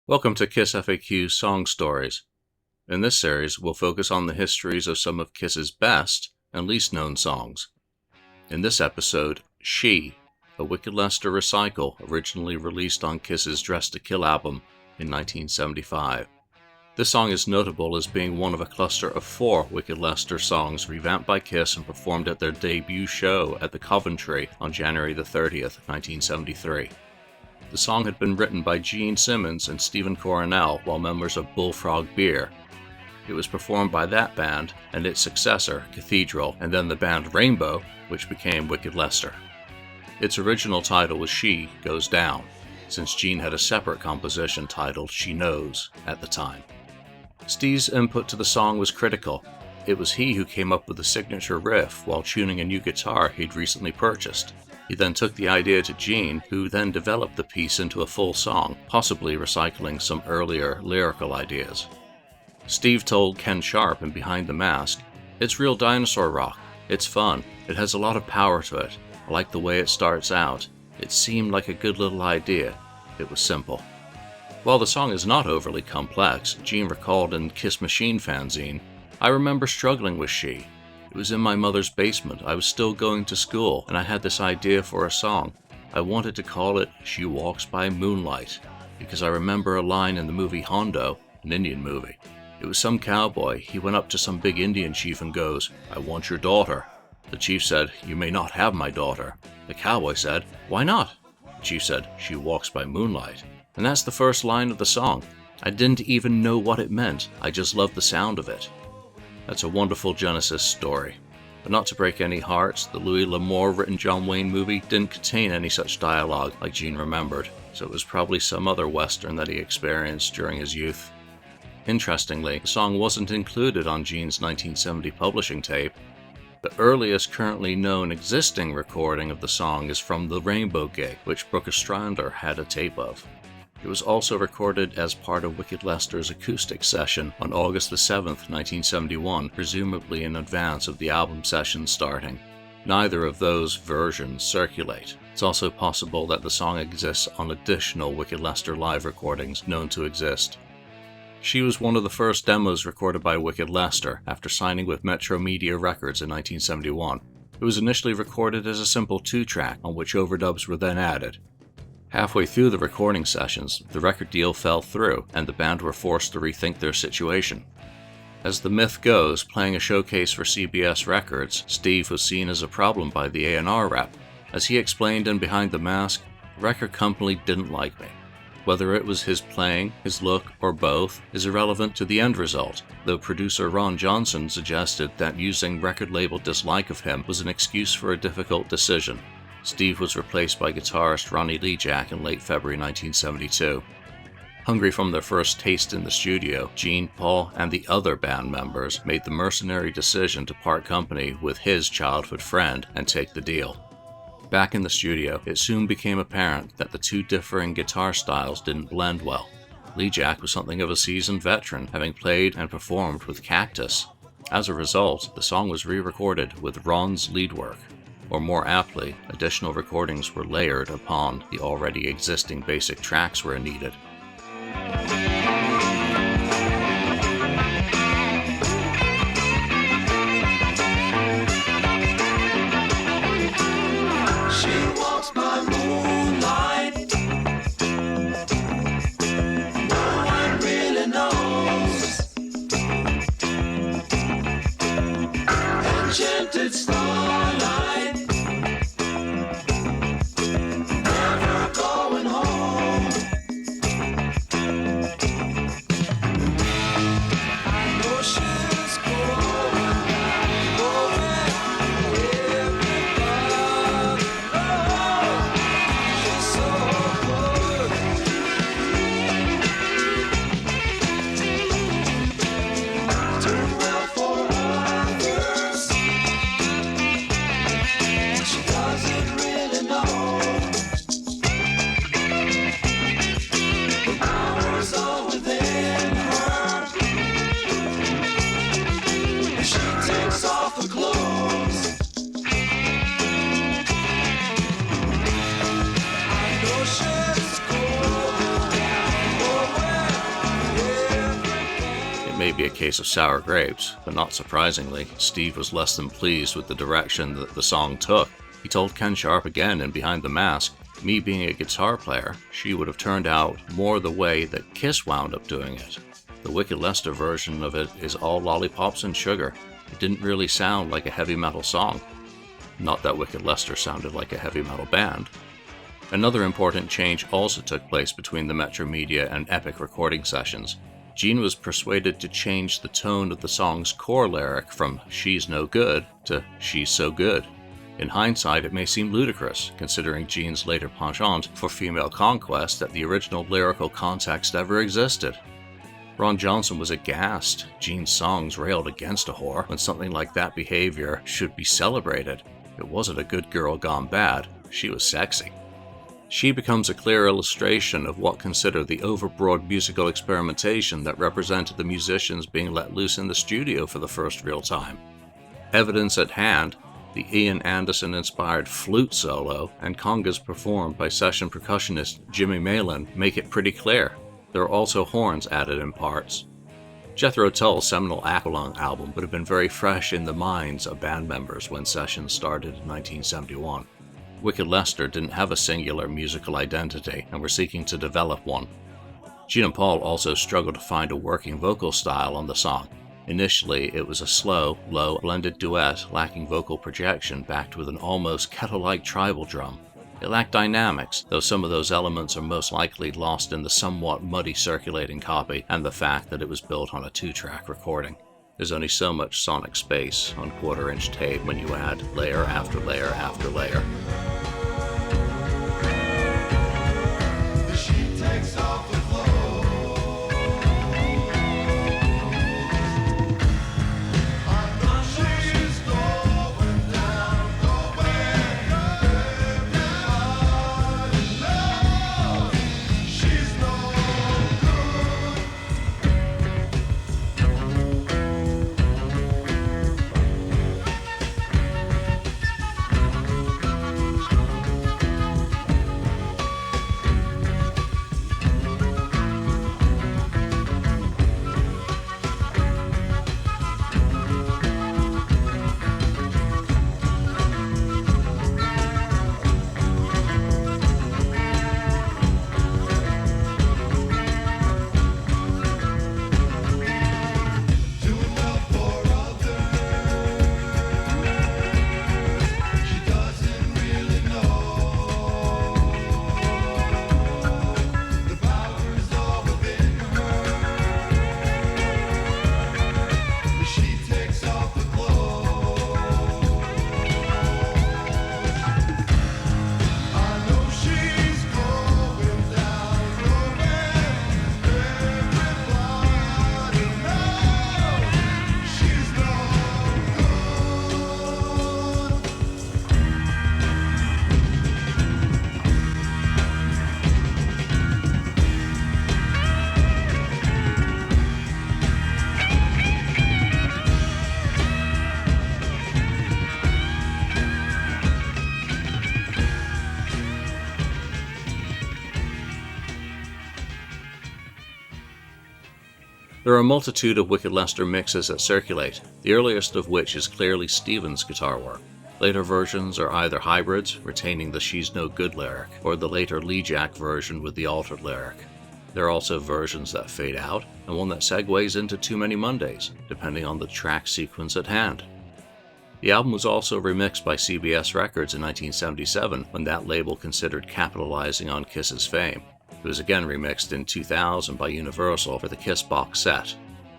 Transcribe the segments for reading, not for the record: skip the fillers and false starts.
Welcome to KissFAQ Song Stories. In this series, we'll focus on the histories of some of Kiss's best and least known songs. In this episode, She, a Wicked Lester recycle originally released on Kiss's Dressed to Kill album in 1975. This song is notable as being one of a cluster of 4 Wicked Lester songs revamped by Kiss and performed at their debut show at the Coventry on January 30th, 1973. The song had been written by Gene Simmons and Stephen Coronel while members of Bullfrog Beer. It was performed by that band and its successor, Cathedral, and then the band Rainbow, which became Wicked Lester. Its original title was She Goes Down, since Gene had a separate composition titled She Knows at the time. Steve's input to the song was critical. It was he who came up with the signature riff while tuning a new guitar he'd recently purchased. He then took the idea to Gene, who then developed the piece into a full song, possibly recycling some earlier lyrical ideas. Steve told Ken Sharp in Behind the Mask, "It's real dinosaur rock. It's fun. It has a lot of power to it. I like the way it starts out. It seemed like a good little idea. It was simple." While the song is not overly complex, Gene recalled in Kiss Machine fanzine, "I remember struggling with She. It was in my mother's basement. I was still going to school, and I had this idea for a song. I wanted to call it She Walks by Moonlight, because I remember a line in the movie Hondo, an Indian movie. It was some cowboy. He went up to some big Indian chief and goes, 'I want your daughter.' The chief said, 'You may not have my daughter.' The cowboy said, 'Why not?' The chief said, 'She walks by moonlight.' And that's the first line of the song. I didn't even know what it meant. I just loved the sound of it." That's a wonderful Genesis story. But not to break any hearts, the Louis L'Amour written John Wayne movie didn't contain any such dialogue like Gene remembered, so it was probably some other Western that he experienced during his youth. Interestingly, the song wasn't included on Gene's 1970 publishing tape. The earliest currently known existing recording of the song is from the Rainbow gig, which Brooke Ostrander had a tape of. It was also recorded as part of Wicked Lester's acoustic session on August 7th, 1971, presumably in advance of the album session starting. Neither of those versions circulate. It's also possible that the song exists on additional Wicked Lester live recordings known to exist. She was one of the first demos recorded by Wicked Lester after signing with Metro Media Records in 1971. It was initially recorded as a simple 2-track on which overdubs were then added. Halfway through the recording sessions, the record deal fell through, and the band were forced to rethink their situation. As the myth goes, playing a showcase for CBS Records, Steve was seen as a problem by the A&R rep. As he explained in Behind the Mask, "The record company didn't like me. Whether it was his playing, his look, or both is irrelevant to the end result," though producer Ron Johnson suggested that using record label dislike of him was an excuse for a difficult decision. Steve was replaced by guitarist Ronnie Lee Jack in late February 1972. Hungry from their first taste in the studio, Gene, Paul, and the other band members made the mercenary decision to part company with his childhood friend and take the deal. Back in the studio, it soon became apparent that the two differing guitar styles didn't blend well. Lee Jack was something of a seasoned veteran, having played and performed with Cactus. As a result, the song was re-recorded with Ron's lead work. Or more aptly, additional recordings were layered upon the already existing basic tracks where needed. She walks by moonlight. No one really knows. Enchanted starlight. Never going home. be a case of sour grapes, but not surprisingly, Steve was less than pleased with the direction that the song took. He told Ken Sharp again in Behind the Mask, "Me being a guitar player, she would have turned out more the way that Kiss wound up doing it. The Wicked Lester version of it is all lollipops and sugar. It didn't really sound like a heavy metal song." Not that Wicked Lester sounded like a heavy metal band. Another important change also took place between the Metro Media and Epic recording sessions. Gene was persuaded to change the tone of the song's core lyric from "She's no good" to "She's so good." In hindsight, it may seem ludicrous, considering Gene's later penchant for female conquest, that the original lyrical context ever existed. Ron Johnson was aghast. Gene's songs railed against a whore when something like that behavior should be celebrated. It wasn't a good girl gone bad, she was sexy. She becomes a clear illustration of what considered the overbroad musical experimentation that represented the musicians being let loose in the studio for the first real time. Evidence at hand, the Ian Anderson-inspired flute solo and congas performed by session percussionist Jimmy Malin make it pretty clear. There are also horns added in parts. Jethro Tull's seminal Aqualung album would have been very fresh in the minds of band members when sessions started in 1971. Wicked Lester didn't have a singular musical identity and were seeking to develop one. Gene and Paul also struggled to find a working vocal style on the song. Initially, it was a slow, low, blended duet lacking vocal projection backed with an almost kettle-like tribal drum. It lacked dynamics, though some of those elements are most likely lost in the somewhat muddy circulating copy and the fact that it was built on a 2-track recording. There's only so much sonic space on quarter-inch tape when you add layer after layer after layer. There are a multitude of Wicked Lester mixes that circulate, the earliest of which is clearly Stevens' guitar work. Later versions are either hybrids, retaining the "She's no good" lyric, or the later Lee Jack version with the altered lyric. There are also versions that fade out, and one that segues into Too Many Mondays, depending on the track sequence at hand. The album was also remixed by CBS Records in 1977, when that label considered capitalizing on Kiss's fame. It was again remixed in 2000 by Universal for the Kiss box set.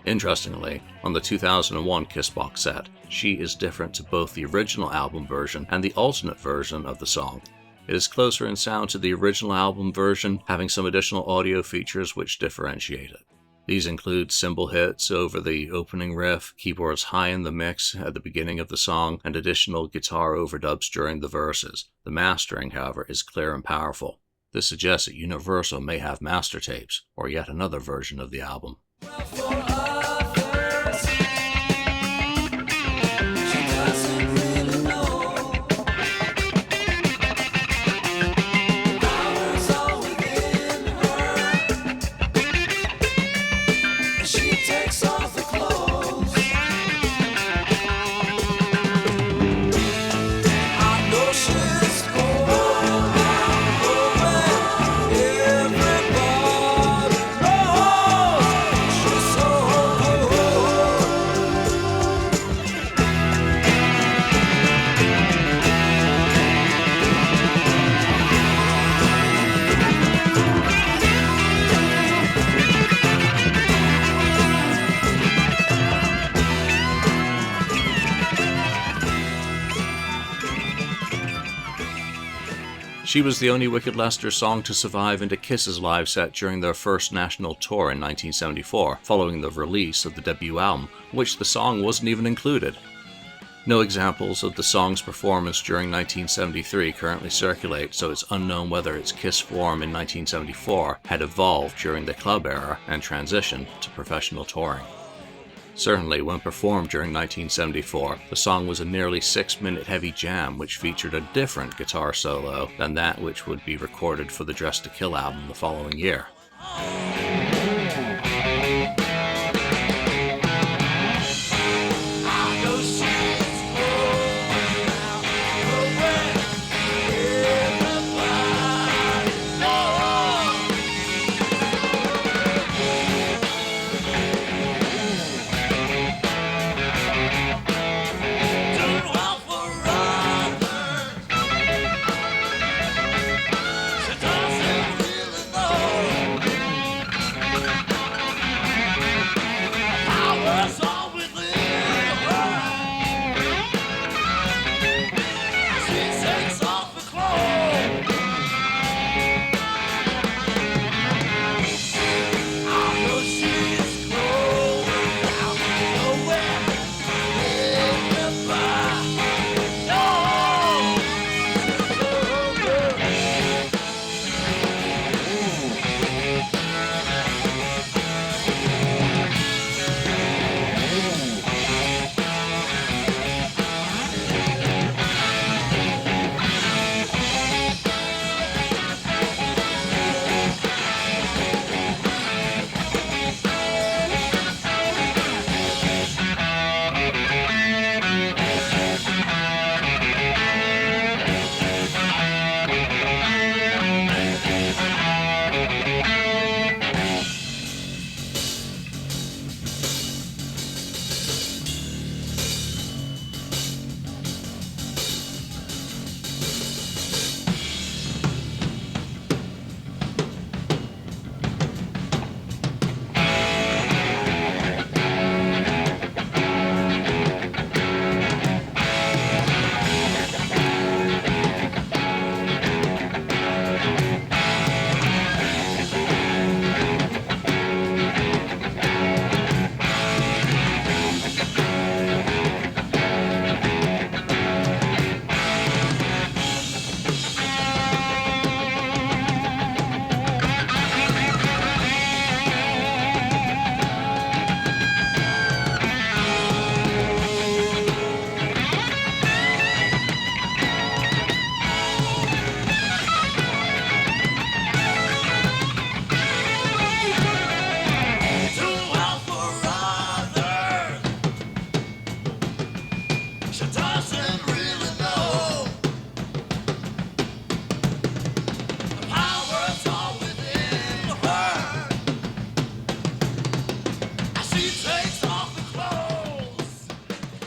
Interestingly, on the 2001 Kiss box set, She is different to both the original album version and the alternate version of the song. It is closer in sound to the original album version, having some additional audio features which differentiate it. These include cymbal hits over the opening riff, keyboards high in the mix at the beginning of the song, and additional guitar overdubs during the verses. The mastering, however, is clear and powerful. This suggests that Universal may have master tapes, or yet another version of the album. She takes off the She was the only Wicked Lester song to survive into Kiss's live set during their first national tour in 1974, following the release of the debut album, which the song wasn't even included. No examples of the song's performance during 1973 currently circulate, so it's unknown whether its Kiss form in 1974 had evolved during the club era and transitioned to professional touring. Certainly, when performed during 1974, the song was a nearly 6-minute heavy jam which featured a different guitar solo than that which would be recorded for the Dress to Kill album the following year.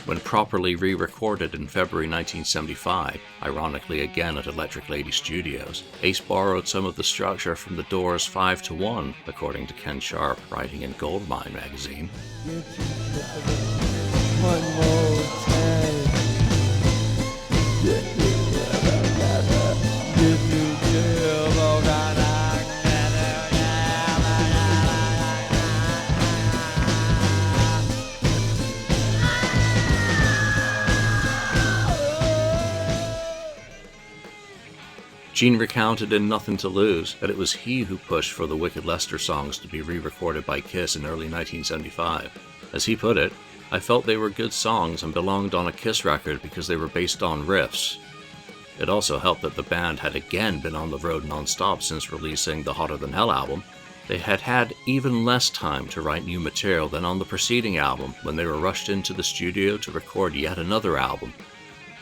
When properly re-recorded in February 1975, ironically again at Electric Lady Studios, Ace borrowed some of the structure from the Doors' 5 to 1, according to Ken Sharp, writing in Goldmine magazine. One more time. Gene recounted in Nothing to Lose that it was he who pushed for the Wicked Lester songs to be re-recorded by Kiss in early 1975. As he put it, I felt they were good songs and belonged on a Kiss record because they were based on riffs. It also helped that the band had again been on the road non-stop since releasing the Hotter Than Hell album. They had had even less time to write new material than on the preceding album when they were rushed into the studio to record yet another album.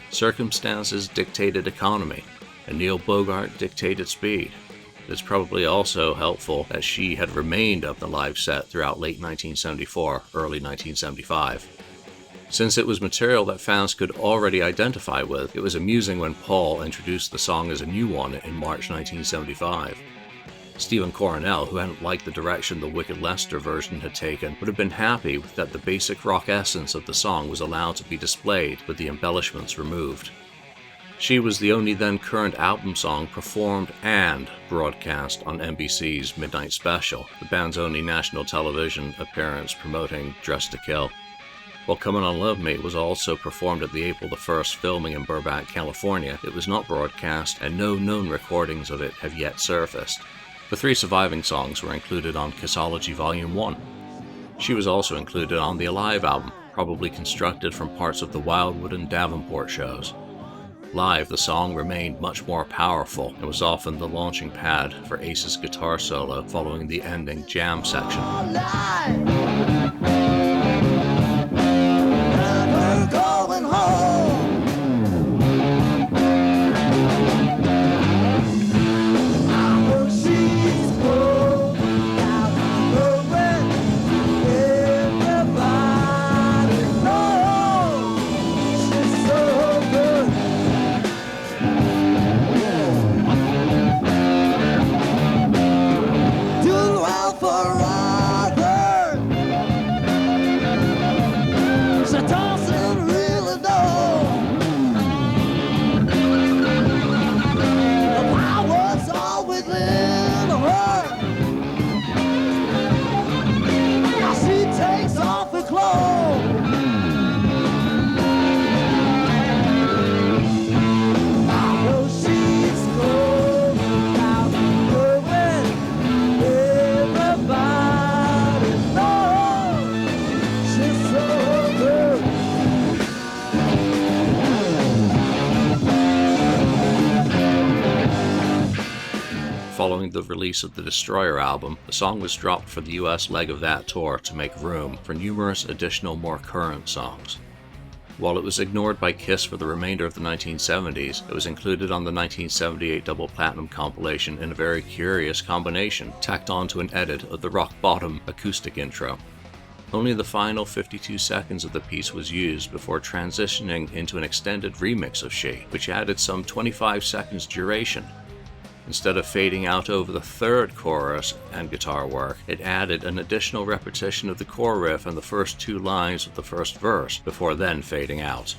Circumstances dictated economy, and Neil Bogart dictated speed. It's probably also helpful that she had remained of the live set throughout late 1974, early 1975. Since it was material that fans could already identify with, it was amusing when Paul introduced the song as a new one in March 1975. Stephen Coronel, who hadn't liked the direction the Wicked Lester version had taken, would have been happy that the basic rock essence of the song was allowed to be displayed with the embellishments removed. She was the only then current album song performed and broadcast on NBC's Midnight Special, the band's only national television appearance promoting Dressed to Kill. While Come On Love Me was also performed at the April the 1st filming in Burbank, California, it was not broadcast and no known recordings of it have yet surfaced. The 3 surviving songs were included on Kissology Volume 1. She was also included on the Alive album, probably constructed from parts of the Wildwood and Davenport shows. Live, the song remained much more powerful and was often the launching pad for Ace's guitar solo following the ending jam section. Following the release of the Destroyer album, the song was dropped for the US leg of that tour to make room for numerous additional more current songs. While it was ignored by Kiss for the remainder of the 1970s, it was included on the 1978 double platinum compilation in a very curious combination, tacked on to an edit of the Rock Bottom acoustic intro. Only the final 52 seconds of the piece was used before transitioning into an extended remix of She, which added some 25 seconds duration. Instead of fading out over the third chorus and guitar work, it added an additional repetition of the core riff and the first 2 lines of the first verse, before then fading out.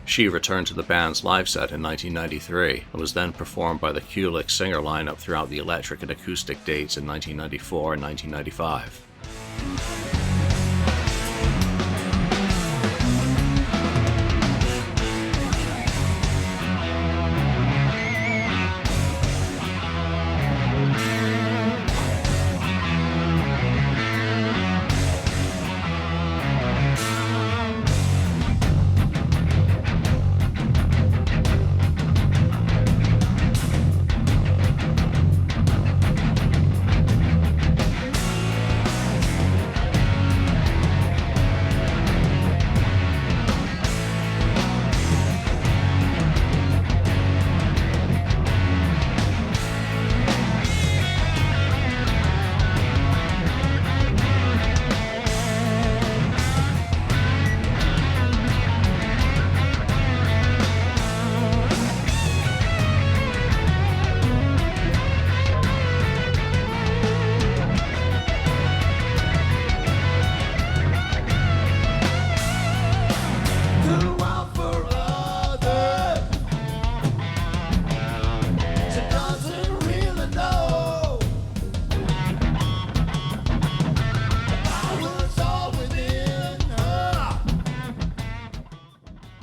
She returned to the band's live set in 1993 and was then performed by the Kulick singer lineup throughout the electric and acoustic dates in 1994 and 1995.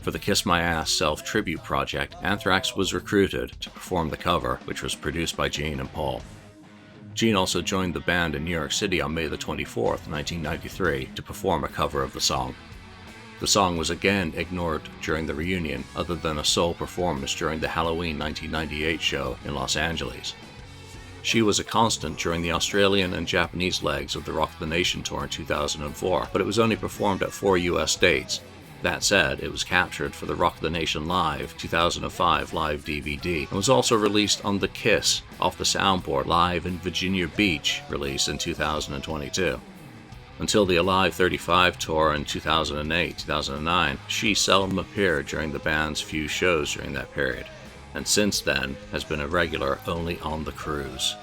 For the Kiss My Ass self-tribute project, Anthrax was recruited to perform the cover, which was produced by Gene and Paul. Gene also joined the band in New York City on May the 24th, 1993, to perform a cover of the song. The song was again ignored during the reunion, other than a sole performance during the Halloween 1998 show in Los Angeles. She was a constant during the Australian and Japanese legs of the Rock the Nation tour in 2004, but it was only performed at 4 US dates. That said, it was captured for the Rock the Nation Live 2005 live DVD and was also released on the Kiss Off the Soundboard Live in Virginia Beach release in 2022. Until the Alive 35 tour in 2008-2009, she seldom appeared during the band's few shows during that period, and since then has been a regular only on the cruise.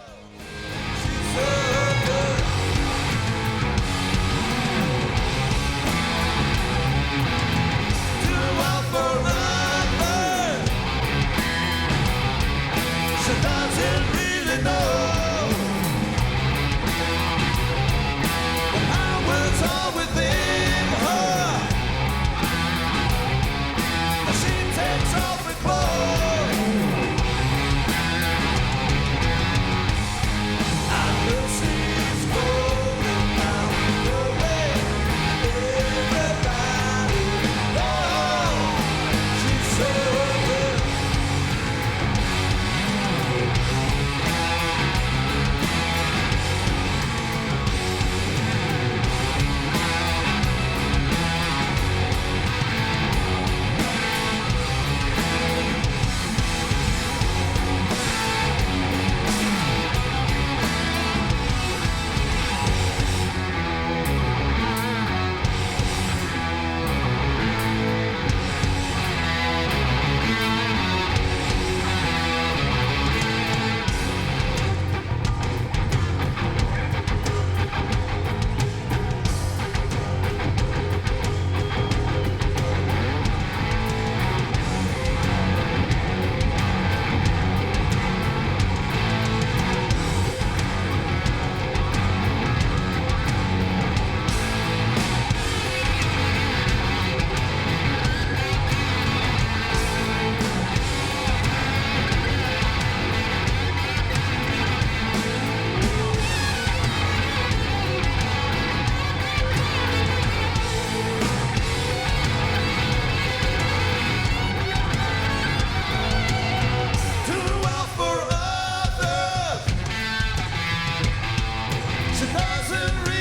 misery.